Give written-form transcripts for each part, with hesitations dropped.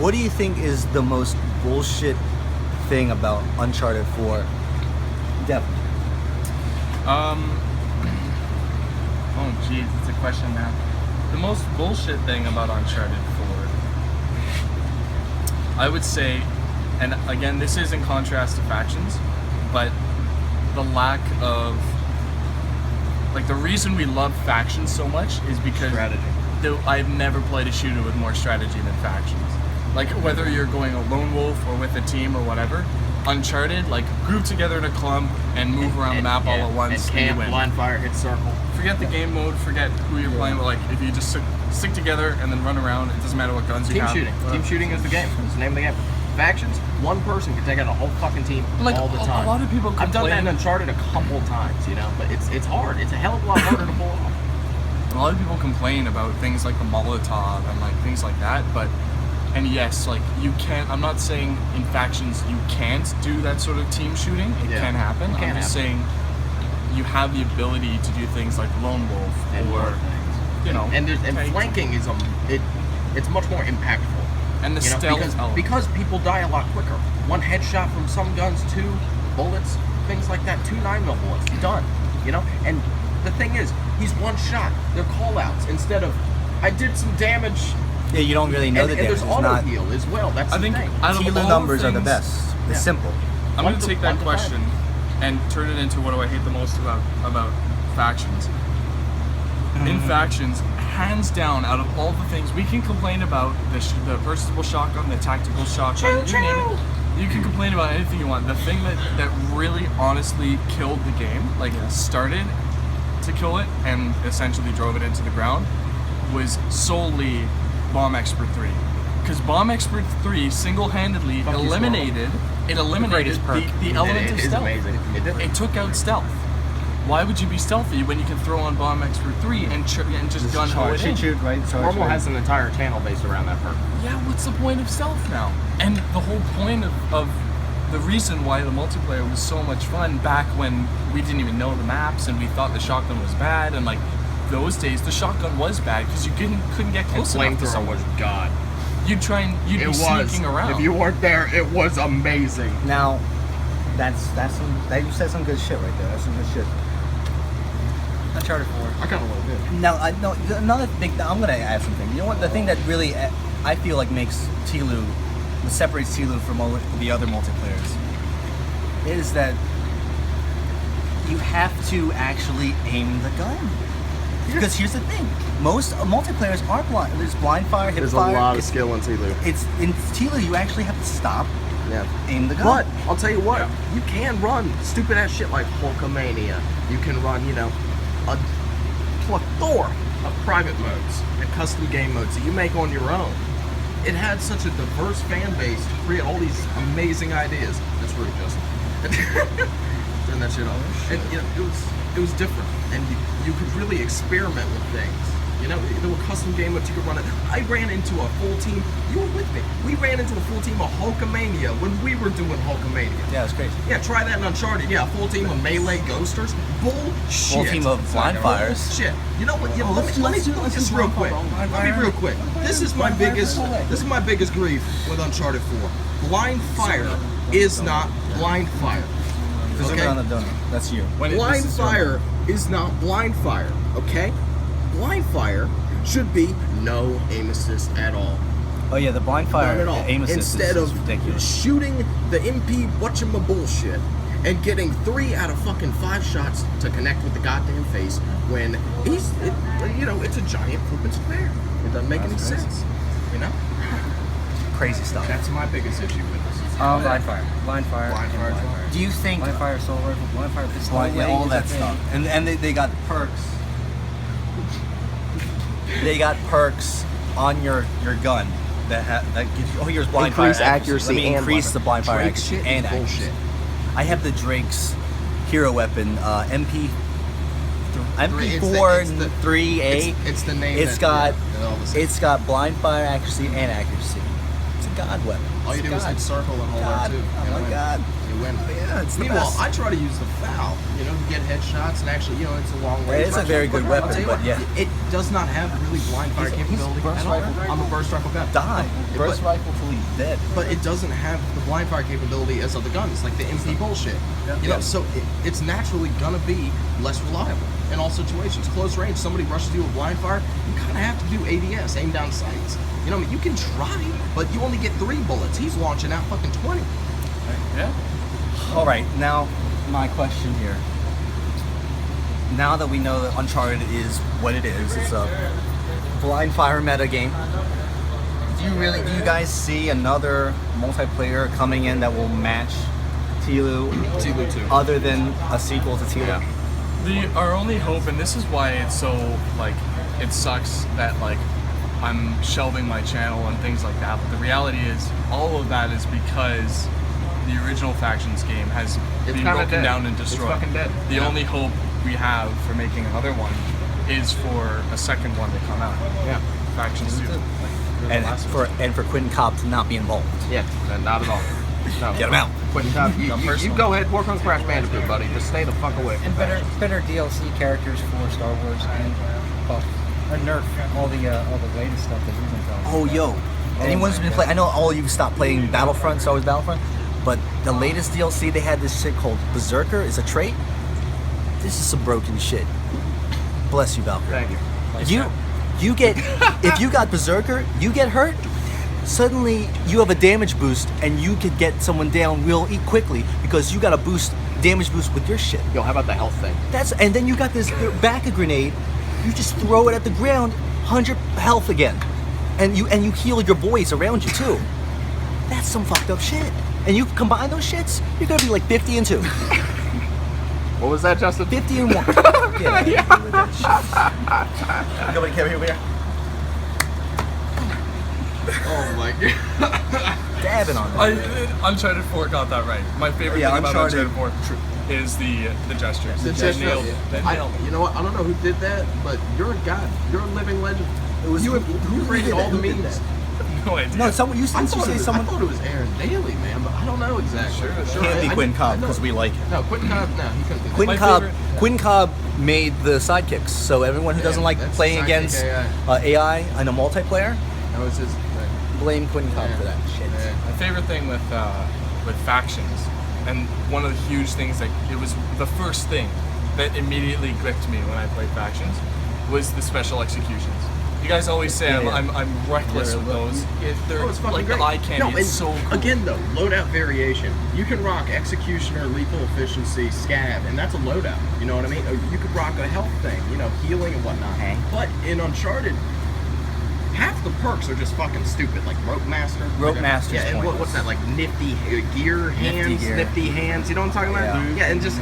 What do you think is the most bullshit thing about Uncharted 4? Devlin. Oh jeez, it's a question now. The most bullshit thing about Uncharted 4, I would say, and again, this is in contrast to factions, but the lack of, like, the reason we love factions so much is because strategy. I've never played a shooter with more strategy than factions. Like, whether you're going a lone wolf or with a team or whatever, Uncharted, like, group together in a clump and move around the map all at once. And camp, blind fire, hit circle. Forget the game mode, forget who you're playing with. Like, if you just stick together and then run around, it doesn't matter what guns you have. Team shooting is the game. It's the name of the game. Factions, one person can take out a whole fucking team like, all the time. A lot of people complain. I've done that in Uncharted a couple times, you know, but it's hard. It's a hell of a lot harder to pull off. A lot of people complain about things like the Molotov and like things like that, but, and yes, like, you can't, I'm not saying in factions you can't do that sort of team shooting. It can happen. I'm just saying you have the ability to do things like lone wolf and or, you know, and flanking is it's much more impactful. And the stealth because people die a lot quicker. One headshot from some guns, 2 bullets, things like that, 2 9mm bullets, done. You know, and the thing is, he's one shot. They're call-outs instead of I did some damage. Yeah, you don't really know the damage. And there's auto heal as well. That's the thing. TILU numbers are the best. It's simple. I'm going to take that question and turn it into what do I hate the most about factions. In factions, hands down, out of all the things we can complain about, the versatile shotgun, the tactical shotgun, you name it. You can complain about anything you want. The thing that really honestly killed the game, like started to kill it and essentially drove it into the ground, was solely Bomb Expert 3. Because Bomb Expert 3 single-handedly eliminated the element of stealth. It took out stealth. Why would you be stealthy when you can throw on Bomb Expert 3 and just gun-ho it in? Normal has an entire channel based around that perk. Yeah, what's the point of stealth now? And the whole point of the reason why the multiplayer was so much fun back when we didn't even know the maps and we thought the shotgun was bad, and like those days the shotgun was bad because you couldn't get close enough to someone. Was god. You'd be sneaking around. If you weren't there, it was amazing. Now, you said some good shit right there. That's some good shit. Uncharted 4. I kind of love it. Now, another big. I'm gonna add something. You know what? The thing that really I feel like makes TILU, what separates TILU from all the other multiplayers, is that you have to actually aim the gun. Because here's the thing: most multiplayers are blind. There's blind fire, hip fire. There's a lot of skill in TILU. It's in TILU. You actually have to stop. Yeah. Aim the gun. But I'll tell you what, you can run stupid ass shit like Hulkamania. You can run, you know, a plethora of private modes and custom game modes that you make on your own. It had such a diverse fan base to create all these amazing ideas. That's rude, Justin. Turn that shit off. And you know, it was different, and you could really experiment with things. You know, there were custom game modes you could run it. I ran into a full team. You were with me. We ran into a full team of Hulkamania when we were doing Hulkamania. Yeah, it's crazy. Yeah, try that in Uncharted. Yeah, a full team of melee ghosters. Bullshit. Full team of blind fires. Shit. You know what? Let me do this real quick. Let me real quick. This is my biggest grief with Uncharted 4. Blind fire is not blind fire. Okay? On the donut. That's you. Blind fire is not blind fire. Okay? Blind fire should be no aim assist at all. Oh yeah, the blind fire Not at all. aim assist Instead is of ridiculous. shooting the MP whatchama bullshit and getting 3 out of fucking 5 shots to connect with the goddamn face when it's a giant flippin' square. It doesn't make any sense. You know? Crazy stuff. That's my biggest issue with this. Blind fire. Blind fire. Do you think Blind fire assault rifle, blind fire pistol, all that stuff? And they got perks. They got perks on your gun that gives you. Oh, here's blind Increase fire accuracy. Let me and increase weapon. the blind fire Drake's accuracy shit and is accuracy. bullshit. I have the Drake's hero weapon, MP4 3A. It's the name. It's got blind fire accuracy and accuracy. It's a God weapon. All you do is God. hit circle and hold God. R2. Oh and my win. God. You win. Yeah, it's the Meanwhile, best. I try to use the foul, you know, to get headshots, and actually, you know, it's a long way. It's a very good I'll weapon, tell you but what, yeah. it does not have really blind fire capability burst at all. rifle. I'm a burst rifle guy. Die. Burst But- rifle till he's dead. But it doesn't have the blind fire capability as other guns, like the MP bullshit. You know, so it's naturally gonna be less reliable in all situations. Close range, somebody rushes you with blind fire, you kind of have to do ADS, aim down sights. You know, I mean, you can try, but you only get 3 bullets. He's launching out fucking 20. Yeah. All right, now my question here. Now that we know that Uncharted is what it is, it's a blind fire meta game. Do you guys see another multiplayer coming in that will match Tilu, Tilu 2. other than a sequel to Tilu? Our only hope, and this is why it's so like it sucks that like I'm shelving my channel and things like that. But the reality is, all of that is because the original Factions game has It's been kinda broken dead. down and It's destroyed. fucking dead. The Yeah. only hope we have for making another one is for a second one to come out. Yeah. Factions 2. And for Quentin Cobb to not be involved. Yeah, not at all. No. Get him out. Quentin Cobb, you personally. go ahead, work on Crash Bandicoot, buddy. Just stay the fuck away. And better DLC characters for Star Wars and buff or nerf all the latest stuff that we've been telling. Oh, yo. Anyone's been playing, I know all of you stopped playing Battlefront, Star Wars Battlefront, but the latest DLC, they had this shit called Berserker. It's a trait. This is some broken shit. Bless you, Valkyrie. Thank you. You get, if you got Berserker, you get hurt, suddenly you have a damage boost and you could get someone down real quickly because you got a damage boost with your shit. Yo, how about the health thing? And then you got this back a grenade, you just throw it at the ground, 100 health again. And you heal your boys around you too. That's some fucked up shit. And you combine those shits, you're gonna be like 50 and 2. What was that, Justin? 50 and 1. Get out of here with that shit. Nobody came here. Oh my god. Dabbing on that. Uncharted 4 got that right. My favorite Yeah, thing about Uncharted- Uncharted 4 is the gestures. The They gesture. nailed it. They nailed it. You know what? I don't know who did that, but you're a god. You're a living legend. It was you who created did that? all the Who did memes. that? No idea. No, someone used I to thought, say I someone. thought it was Aaron Daly, man, but I don't know exactly. Sure. Can't be I- Quentin I Cobb know- because we like it. No, Quentin Cobb. No, he couldn't do that. Quentin My Cobb. favorite- Quentin Cobb made the sidekicks, so everyone who doesn't like that's playing sidekick against AI. AI in a multiplayer, That was his thing. blame Quentin Cobb Yeah. for that shit. Yeah. My favorite thing with Factions, and one of the huge things that it was the first thing that immediately gripped me when I played Factions was the special executions. You guys always say Yeah, yeah. I'm reckless with those. They're Oh, it's fucking like great. the eye candy. No, it's and so cool. again though, loadout variation. You can rock executioner, lethal efficiency, scab, and that's a loadout. You know what I mean? Or you could rock a health thing, you know, healing and whatnot. Okay. But in Uncharted, half the perks are just fucking stupid, like rope master. Rope master's Yeah, and pointless. what's that? Like nifty gear hands, gear. nifty hands. You know what I'm talking about? Yeah. Yeah, and just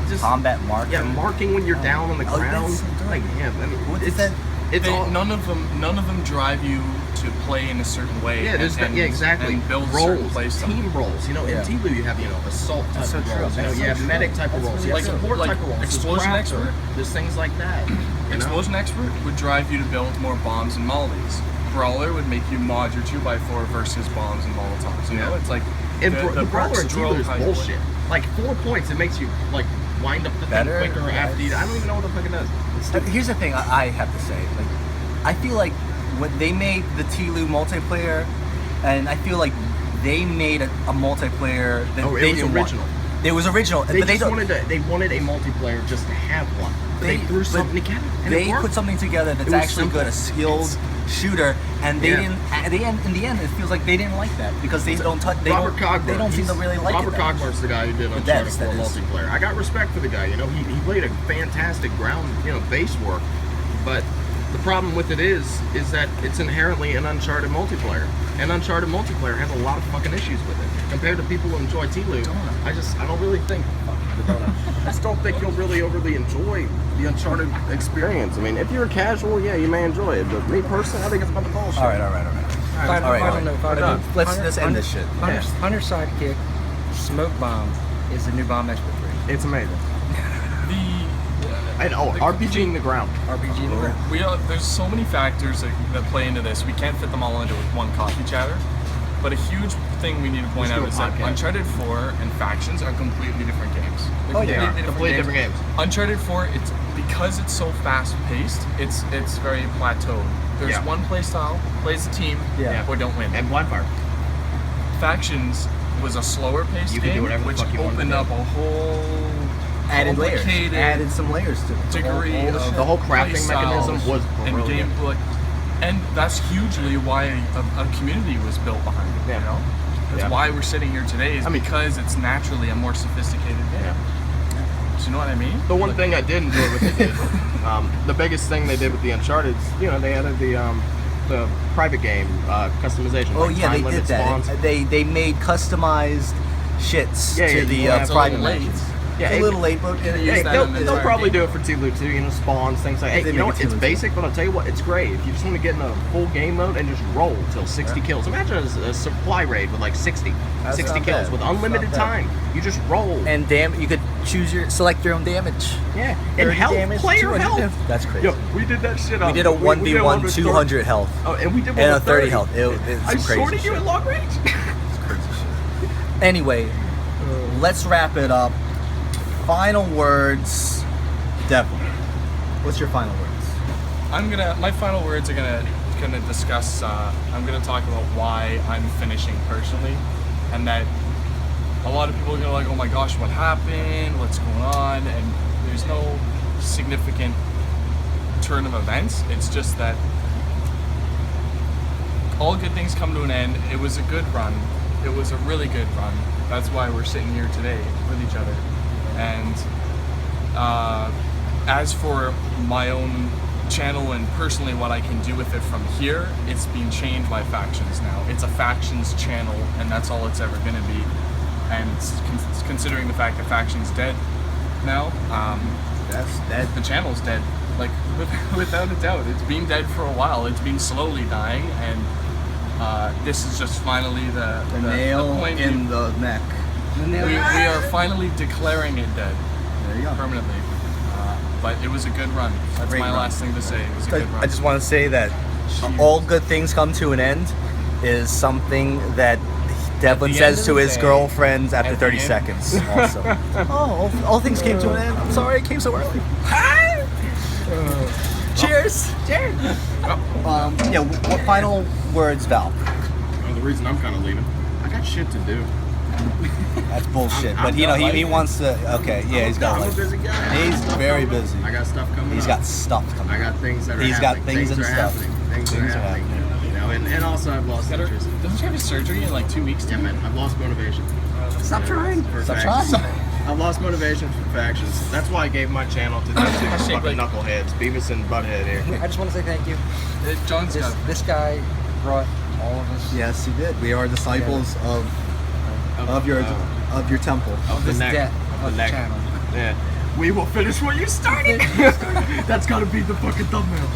just Combat marking. yeah, marking when you're down on the Oh, ground. that's so dope. Like yeah, I mean, What is it's that? It's all none of them drive you to play in a certain way. yeah, there's and, yeah, exactly. And build certain roles, play style. team roles. You know, Yeah. in Tlu you have assault type so of true. roles. You know, That's you so have true. medic type of That's roles. really You have true. support Like type of roles. There's explosion crafter, expert. There's things like that. You know? Explosion Expert would drive you to build more bombs and mollies. Brawler would make you mod your 2x4 versus bombs and Molotovs. You know, Yeah. it's like And the Brawler perks and drove Tlu is how you bullshit. Like 4 points, it makes you like wind up the Better? thing quicker Yeah, after you. I don't even know what the fuck it does. It's stupid. Here's the thing I have to say. Like, I feel like when they made the Tlu multiplayer, and I feel like they made a multiplayer that Oh, it they was didn't original. Want. It was original, They but they just don't. they wanted a multiplayer just to have one. But they threw but something together. And They it worked. put something together that's It was actually good, a simple. skilled shooter, and they Yeah. didn't. In the end, it feels like they didn't like that because they don't touch. They Robert don't. Cogburn. They don't seem to really like Robert it. that much. Cogburn's the guy who did The Uncharted devs, 4 that is. multiplayer. I got respect for the guy. You know, he played a fantastic ground, base work. But the problem with it is that it's inherently an Uncharted multiplayer, and Uncharted multiplayer has a lot of fucking issues with it compared to people who enjoy Tlu. I don't really think. I just don't think you'll really overly enjoy the Uncharted experience. I mean, if you're casual, yeah, you may enjoy it. But me personally, I think it's about the bullshit. All right. Let's end this shit. Hunter sidekick, smoke bomb is the new bomb expert 3. It's amazing. The And RPG in the ground. RPG in the ground. there's so many factors that play into this. We can't fit them all into one coffee chatter. But a huge thing we need to point Let's do out a is that podcast. Uncharted 4 and Factions are completely different games. They're Oh, they are. Completely different games. Uncharted 4, because it's so fast paced, it's very plateaued. There's Yeah. one play style, plays the team, Yeah. or don't win. And Blind Fire. Factions was a slower paced You can do game, whatever the which fuck you want to opened do. up a whole Added layers. complicated Added some layers to it. degree All the of shit. The whole crafting play styles mechanism was and brilliant. gameplay, and that's hugely why a community was built behind it. Yeah. You know, that's Yeah. why we're sitting here today. Is I mean- because it's naturally a more sophisticated game. Yeah. Do you know what I mean? The one thing I did enjoy with it is the biggest thing they did with the Uncharted, they added the private game customization. Oh like yeah, they time limit did that. spawns. They made customized shits Yeah, to yeah, the you have private a little missions. Yeah, It's a little late, but use Hey, that they'll, in the they'll entire probably game. do it for T-Loot too, spawns, things like If hey, they you know make what, it it's T-Loot. basic, but I'll tell you what, it's great. If you just want to get in a full game mode and just roll till 60 kills. Imagine a supply raid with like 60 That's 60 not kills bad. with That's unlimited not bad. time. You just roll. and you could select your own damage. Yeah, and 30 health, damage, player 200 health. damage. That's crazy. Yo, we did that shit. We did a 1v1 200 health Oh, and we did one and a with 30 health. It's I some crazy sorted you shit. at long range. It's crazy shit. Anyway, let's wrap it up. Final words, Devlin. What's your final words? My final words are gonna discuss. I'm gonna talk about why I'm finishing personally, and that a lot of people are gonna like, oh my gosh, what happened? What's going on? And there's no significant turn of events. It's just that all good things come to an end. It was a good run. It was a really good run. That's why we're sitting here today with each other. And as for my own channel and personally what I can do with it from here, it's being chained by Factions now. It's a Factions channel, and that's all it's ever going to be. And considering the fact that Factions dead now, the channel's dead. Like, without a doubt. It's been dead for a while. It's been slowly dying, and this is just finally the nail point in the neck. we are finally declaring it dead There you go. permanently. But it was a good run. That's Great my run. last thing to say. It was a good run. I just want to say that all good things come to an end is something that Devlin the says end to of the his day, girlfriends after at the 30 end- seconds. Also, all things came to an end. I'm sorry, it came so early. Cheers. Cheers. Yeah. What final words, Val? Well, the reason I'm kind of leaving, I got shit to do. That's bullshit. I'm But you know, he not wants to. Okay, yeah, he's got I'm a like. busy guy. He's very busy. I got stuff coming. He's up. got stuff coming. I got things that are He's got happening. things and are stuff. happening. Things Things are are happening. You know, and also I've lost interest. Doesn't she have a surgery in like 2 weeks? Yeah, man, I've lost motivation. Stop trying. For Stop factions. trying. I've lost motivation for Factions. That's why I gave my channel to these two Shake fucking like- knuckleheads, Beavis and Butthead here. I just want to say thank you. John's got This guy brought all of us. Yes, you did. We are disciples of your temple. Of the This neck. debt Of of the the neck. channel. Yeah. We will finish what you started. That's gotta be the fucking thumbnail.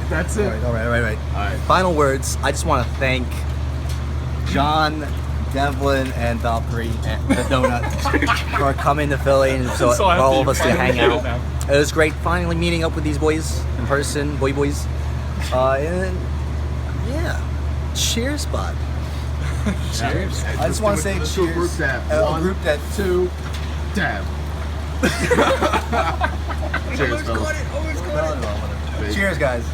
That's it. All right. Alright. Final words. I just want to thank John, Devlin, and Valkyrie, and the donut, for coming to Philly and So for happy all of you us to finally hang did it out. now. It was great finally meeting up with these boys in person, boys. And yeah, cheers, bud. cheers. I just want to say Let's do a cheers. group dab. A One, group dab. two, dab. Cheers, fellas. Cheers, guys.